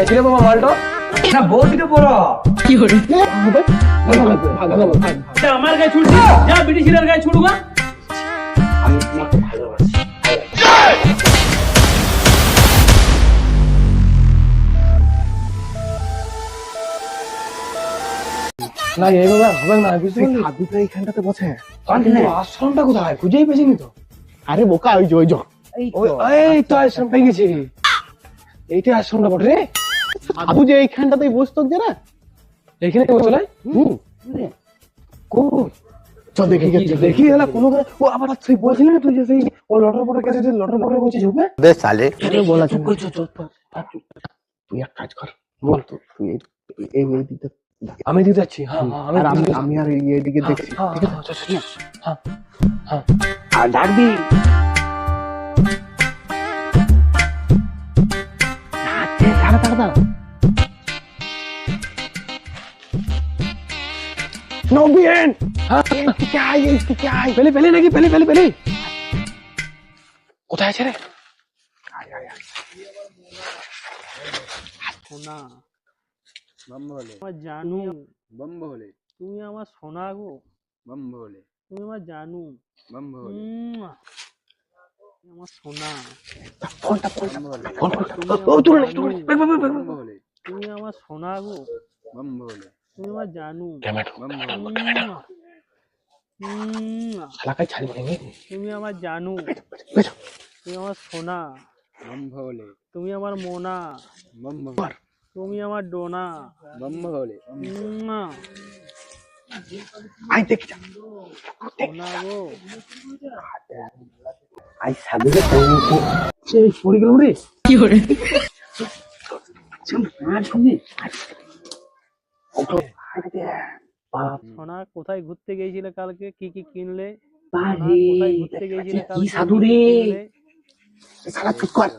ছিলে বাবা মালটা না বৌদিকে বলো কি করে আমার গায়ে ছুটছি যা ব্রিটিশ ছেলের গায়ে ছুটুকা আমি তোমাকে ভালোবাসি না এইভাবে হবে না বুঝতে পারলি সাধুটা এইখানটাতে বসে। কিন্তু আশ্রমটা কোথায় খুঁজেই পেয়েছিনি তো আরে বোকা ওই যে ওই যে এই তো আশ্রম পেয়ে গেছি এইটা আশ্রমটা বটে রে সাধু যে এইখানটাতেই বসতো যে না। এখানে কেউ চলে কই চল দেখি গেছি। দেখি এলা কোনো ও আবার তুই বলছিলি না তুই যে সেই ও লটর পটর কাছে যে লটর পটর করছিস হবে বে সালে বলা চল তুই এক কাজ কর বল তো তুই এই দিকটা আমি দিতে যাচ্ছি হ্যাঁ আর আমি আর এইদিকে দেখছি ঠিক আছে। হ্যাঁ আর ডাকবি দাঁড়া দাঁড়া দাঁড়া নবীন এদিকে আয় এদিকে আয়। পেলে পেলে নাকি পেলে পেলে পেলে কোথায় আছে রে সোনা আমার জানু তুমি আমার সোনা গো তুমি আমার জানু আমার সোনা তুমি আমার সোনা গো তুমি আমার জানু শালাকাই ছাড়বি নাকি তুমি আমার জানু তুমি আমার সোনা তুমি আমার মোনা তুমি আমার ডোনা আয় দেখি যা। সোনা গো আই সাধুকে সেই পড়ে গেলাম রে কি করে সোনা কোথায় ঘুরতে গিয়েছিলে কালকে কি কি কিনলে বাড়ি কোথায় ঘুরতে গিয়েছিলে কি কালকে সাধু রে শালা চুপ কর।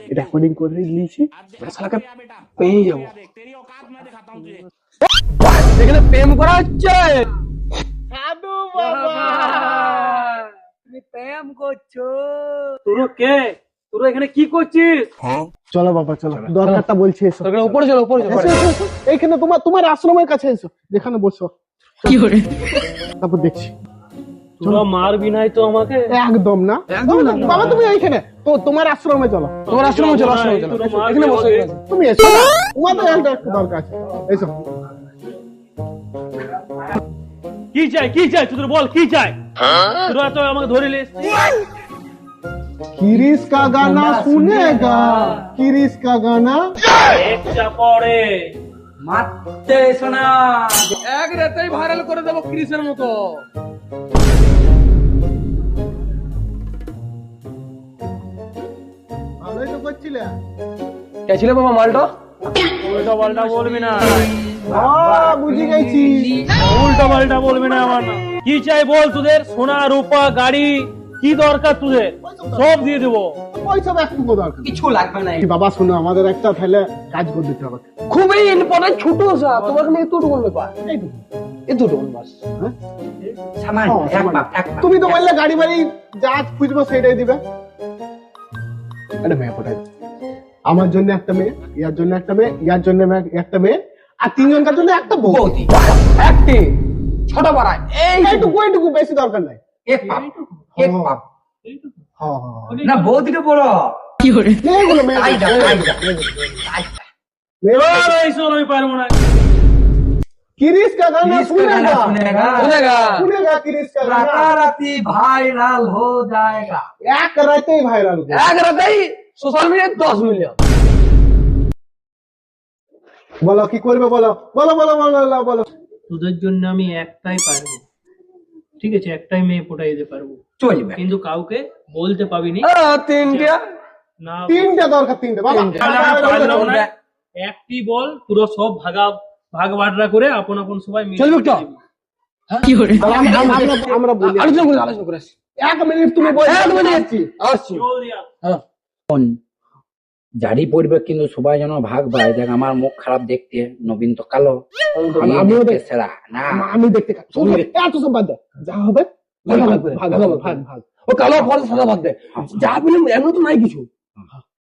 এটা রেকর্ডিং করে নিয়েছি। শালাকে পেয়ে যাবো এখানে প্রেম করা হচ্ছে সাধু বাবা তুমি প্রেম করছো তোরা কে তোরা এখানে কি করছিস চলো বাবা চলো দরকারটা বলছি এসো। তোর উপরে চলো উপরে চলো এসো, এসো, এসো। এইখানে তোমার আশ্রমের কাছে এসো যেখানে বসো কি করে তারপর দেখছি। তোরা মারবি নাই তো আমাকে একদম না বাবা তুমি এইখানে তো তোমার আশ্রমে চলো। তোমার আশ্রমে চলো আশ্রমে চলো তোরা মারবি এখানে বসো আমাকে। এখানে। তুমি এসো না তোমাদের একটা একটু দরকার আছে এসো। কি চাই তোদের বল কি চাই তোরা তো আমাকে ধরে লিস किरिस का गाना सुनेगा किरिस का गाना একটা পড়ে মারতে শোনা এক রাতেই ভাইরাল করে দেবো ক্রিসের মতো ভালোই তো করছিলে। কে ছিল বাবা মালটা উল্টা পাল্টা বলবি না বুঝে গেছি। উল্টা পাল্টা বলবি না আমার না কি চাই বল তোদের সোনা রূপা গাড়ি কি দরকার তোদের সব দিয়ে দেবো ওইসব একটু দরকার নেই। কিছু লাগবে না কি বাবা শোনো আমাদের একটা তাহলে কাজ করে দিতে হবে। খুবই ইম্পর্টেন্ট ছোট সা তোমার কাছে এতটুকু ব্যাপার এইটুকু। এতটুকু বাস সামান এক বাপ তুমি তো বললে গাড়ি বাড়ি যা খুঁজবো সেটাই দিবে। একটা মেয়ে পটাই আমার জন্য একটা মেয়ে ইয়ার জন্য একটা মেয়ে ইয়ার জন্য একটা মেয়ে আর তিনজনকার জন্য একটা বউ। বৌদি একটি ছোট বাড়ায় এইটুকু এইটুকু বেশি দরকার নাই। এক বাপ এক বাপ হ্যাঁ হ্যাঁ না বৌদিকে বলো কি করে মেয়েগুলো আই যা আই যা আমি পারবো না किरिस का गाना किरिस का गाना सुनेगा सुनेगा सुनेगा किरिस का गाना राताराती वायरल हो जाएगा एक राते ही वायरल हो এক রাতেই সোশ্যাল মিডিয়ায় 10 মিলিয়ন বলো কি করবে বলো বলো বলো বলো বলো বলো তোদের জন্য আমি একটাই পারবো ঠিক আছে একটাই মেয়ে পটাই দিতে পারবো চলবে কিন্তু কাউকে বলতে পাবি নি তিনটা না তিনটা দরকার তিনটা বাবা পারলাম না। একটি বল পুরো সব ভাগ বাটরা করে আপন আপন সবাই মিলে চলবে তো? দিবি। কি করে আমরা বলি আলোচনা করে আসি 1 মিনিট তুমি বলো এক মিনিট আসছি জল দিয়া হ্যাঁ জারি পড়বে কিন্তু সবাই যেন ভাগ পায় দেখ আমার মুখ খারাপ দেখতে নবীন তো কালো আমিও দেখতে দেখ- সেরা না আমি দেখতে এত সব বাদ দে যা হবে ভাগ ভাগ ভাগ ভাগ ভাগ ও কালো ফল সাদা ভাগ দে যা বলি এমন তো নাই কিছু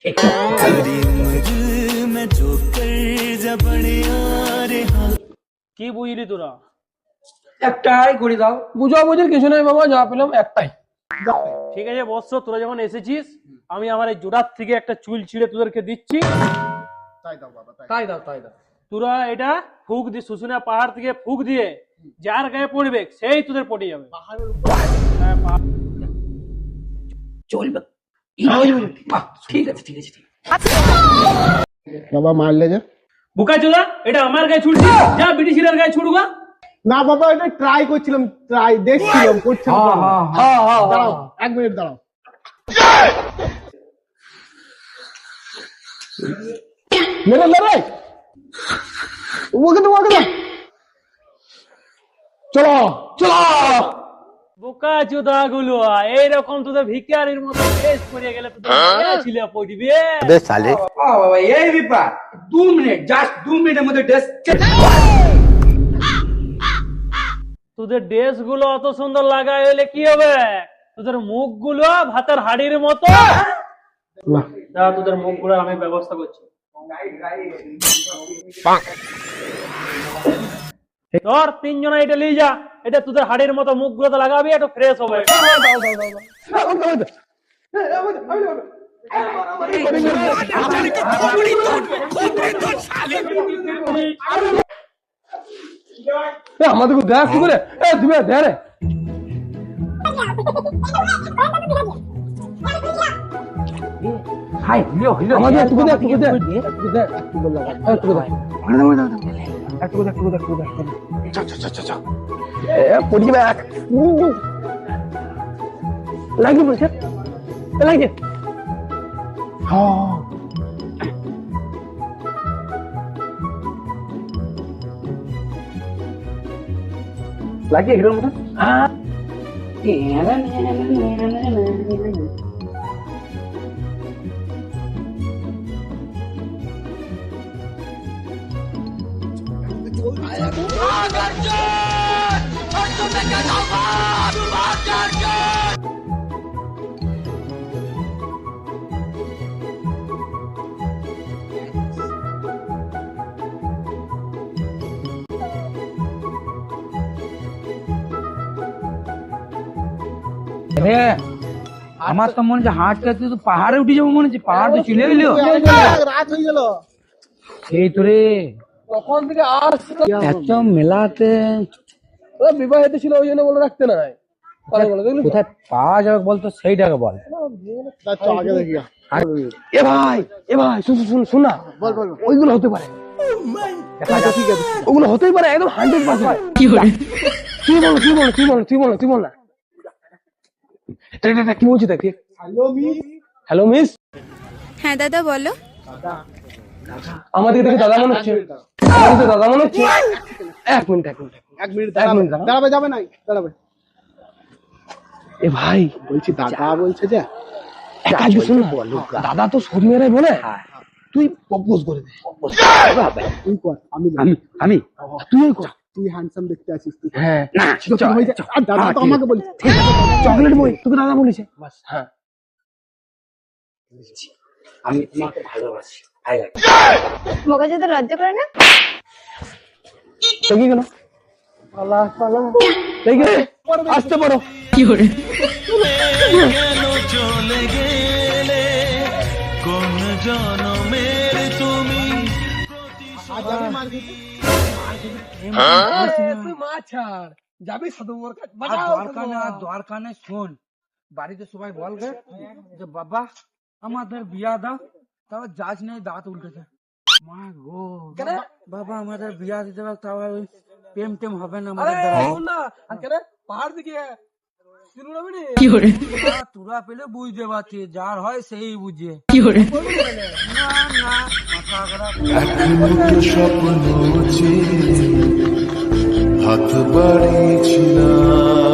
কি বুঝলি তোরা? একটাই করে দাও। বুঝাবুঝির কিছু নেই বাবা, যা পেলাম একটাই। ঠিক আছে বৎস, তোরা যখন এসেছিস আমি আমার এই জোড়ার থেকে একটা চুল ছিঁড়ে তোদেরকে দিচ্ছি। তাই দাও বাবা, তাই তাই দাও, তাই দাও। তোরা এটা ফুক দিয়ে শুশুনিয়া পাহাড় থেকে ফুক দিয়ে যার গায়ে পড়বে সেই তোদের পটে যাবে। পাহাড়ের উপর হ্যাঁ, পাহাড়। চলবে। বাহ, ঠিক আছে ঠিক আছে ঠিক আছে। বাবা মারলে যে বুকা চোদা, এটা আমার গায়ে ছুটছি, যা ব্রিটিশের গায়ে ছুটুকা। না বাবা, এটা ট্রাই করছিলাম, ট্রাই দেখছিলাম, করছিলাম। হ্যাঁ হ্যাঁ দাঁড়াও, 1 মিনিট দাঁড়াও। মেরে মেরে ওকে তো চলো চলো। বোকা চোদা গুলো এইরকম তোদের ভিকারির মতো বেশ করে গেলে তোদের ছিল পড়িবে। বাবা এই ব্যাপার, 2 মিনিট, জাস্ট 2 মিনিটের মধ্যে ড্রেস। তোদের ড্রেস গুলো অত সুন্দর লাগাই হলে কি হবে? তোদের মুখ গুলো ভাতের হাড়ির মতো। যা, তোদের মুখ গুলো আমি ব্যবস্থা করছি। ধর 3 জনা এটা নিয়ে যা, এটা তোদের হাড়ির মতো মুখ গুলো তো লাগাবি, একটু ফ্রেশ হবে। আমাদেরকে দেখ কি করে, তুমি দে রে। হাই হইলো হইলো। আমাদের তুমি দেখ, তুমি দেখ, তুমি দেখ, একটু বল লাগা, একটু দেখ, একটু দেখ, একটু দেখ, একটু দেখ। চল পড়ি যাবে। লাগি বলছে, লাগি। হ্যাঁ লাগিয়ে হিরোর মতো। আমার তো মনে হচ্ছে হাঁটতে হাঁটতে তো পাহাড়ে উঠে যাবো, মনে হচ্ছে পাহাড় তো চলে গেল। রাত হয়ে গেল। সেই তো রে, তখন থেকে আসছে এত মেলাতে বিবাহিত ছিল, ওই জন্য বলে রাখতে নাই। কোথায় পাওয়া যাবে বলতো, সেইটাকে বল। আগে দেখি। এ ভাই, শুন না, বল বল। ওইগুলো হতে পারে। ঠিক আছে, ওগুলো হতেই পারে, একদম 100%। কি বল, তুই বল না। কি বলছি দেখ। Hello miss. হ্যাঁ দাদা বলো। আমাদের দেখে দাদা মনে হচ্ছে, আমাদের দাদা মনে হচ্ছে। এক মিনিট দাঁড়াবে, যাবে নাই, দাঁড়াবে। এ ভাই, বলছি দাদা বলছে যে এক কাজ শুন না, দাদা তো সব মেয়েরাই বলে, তুই প্রপোজ করে দে। তুই কর, আমি তুই কর, তুই হ্যান্ডসাম দেখতে আছিস তুই। হ্যাঁ না, আর দাদা তো আমাকে বলিস। চকলেট বই তোকে দাদা বলেছে। হ্যাঁ, আমি তোমাকে ভালোবাসি, আই লাভ বোকা যদি লজ্জা করে না। তো কি গেল? আসতে পারো। কি করে চলে গেলে কোন জনমের তুমি তুই মা ছাড়, যাবি সদমর দরকার নেই। শোন, বাড়িতে সবাই বলবে যে বাবা আমাদের বিয়া দাও, তাও যাস নেই, দাঁত উল্টেছে। মা গো, বাবা আমাদের বিয়া দিতে হবে, তাও প্রেম টেম হবে না আমাদের দ্বারা। পাহাড় দিকে কি করে তোরা পেলে বুঝতে পারছি, যার হয় সেই বুঝে। কি করে না না, মাথা খারাপ। স্বপ্ন হাত বাড়িয়েছিলাম।